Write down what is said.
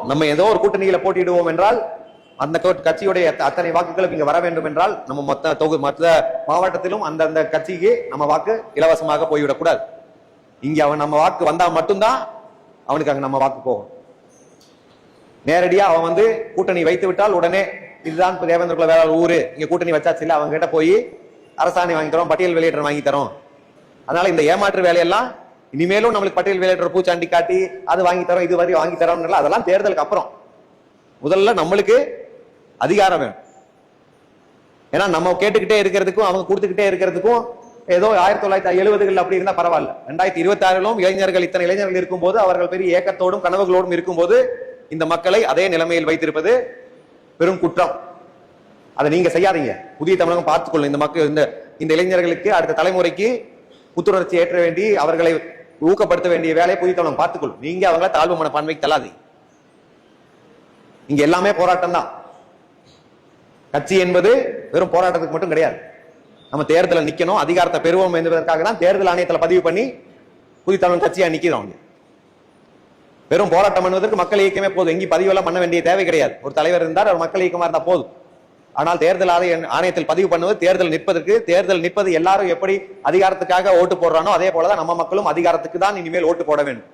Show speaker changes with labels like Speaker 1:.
Speaker 1: நம்ம ஏதோ ஒரு கூட்டணியில போட்டியிடுவோம் என்றால் அந்த கட்சியுடைய அத்தனை வாக்குகளுக்கு இங்க வர வேண்டும் என்றால் நம்ம மொத்த மாவட்டத்திலும் அந்தந்த கட்சிக்கு நம்ம வாக்கு இலவசமாக போய்விடக்கூடாது. இங்க அவன் நம்ம வாக்கு வந்தா மட்டும்தான் அவனுக்கு அங்க நம்ம வாக்கு போகும். நேரடியா அவன் வந்து கூட்டணி வைத்து விட்டால் உடனே இதுதான் தேவேந்திர குல வேளாளர் ஊரு, இங்க கூட்டணி வச்சாச்சு இல்ல, அவங்க கிட்ட போய் அரசாணை வாங்கி தரோம், பட்டியல் வெளியேற்றம் வாங்கி தரோம். அதனால இந்த ஏமாற்று வேலையெல்லாம் இனிமேலும் நம்மளுக்கு பட்டியல் வெளியேற்ற பூச்சாண்டி காட்டி அது வாங்கி தரோம் இது வரை வாங்கி தரோம், அதெல்லாம் தேர்தலுக்கு அப்புறம். முதல்ல நம்மளுக்கு அதிகாரம் வேணும். ஏன்னா நம்ம கேட்டுக்கிட்டே இருக்கிறதுக்கும் அவங்க கொடுத்துக்கிட்டே இருக்கிறதுக்கும் ஏதோ 1970கள் அப்படி இருந்தா பரவாயில்ல. 2026லும் இளைஞர்கள் இத்தனை இளைஞர்கள் இருக்கும் போது அவர்கள் பெரிய ஏக்கத்தோடும் கனவுகளோடும் இருக்கும் போது இந்த மக்களை அதே நிலைமையில் வைத்திருப்பது பெரும் குற்றம். அதை நீங்க செய்யாதீங்க. புதிய தமிழகம் பார்த்துக்கொள்ளும். இந்த மக்கள் இந்த இளைஞர்களுக்கு அடுத்த தலைமுறைக்கு புத்துணர்ச்சி ஏற்ற வேண்டி அவர்களை ஊக்கப்படுத்த வேண்டிய வேலையை புதிய தமிழகம் பார்த்துக்கொள்ளும். நீங்க அவங்கள தாழ்வு மனப்பான்மைக்கு தள்ளாதீங்க. இங்க எல்லாமே போராட்டம் தான். கட்சி என்பது வெறும் போராட்டத்துக்கு மட்டும் கிடையாது. நம்ம தேர்தலில் நிக்கணும், அதிகாரத்தை பெறுவோம் என்பதற்காக தான் தேர்தல் ஆணையத்தில் பதிவு பண்ணி புதிய தமிழ் கட்சியா நிக்கிறோம். வெறும் போராட்டம் பண்ணுவதற்கு மக்கள் இயக்கமே போதும். எங்கேயும் பதிவெல்லாம் பண்ண வேண்டிய தேவை கிடையாது. ஒரு தலைவர் இருந்தார், ஒரு மக்கள் இயக்கமா இருந்தா போதும். ஆனால் தேர்தல் ஆணையத்தில் பதிவு பண்ணுவது தேர்தல் நிற்பதற்கு. தேர்தல் நிற்பது எல்லாரும் எப்படி அதிகாரத்துக்காக ஓட்டு போடுறானோ அதே போலதான் நம்ம மக்களும் அதிகாரத்துக்கு தான் இனிமேல் ஓட்டு போட வேண்டும்.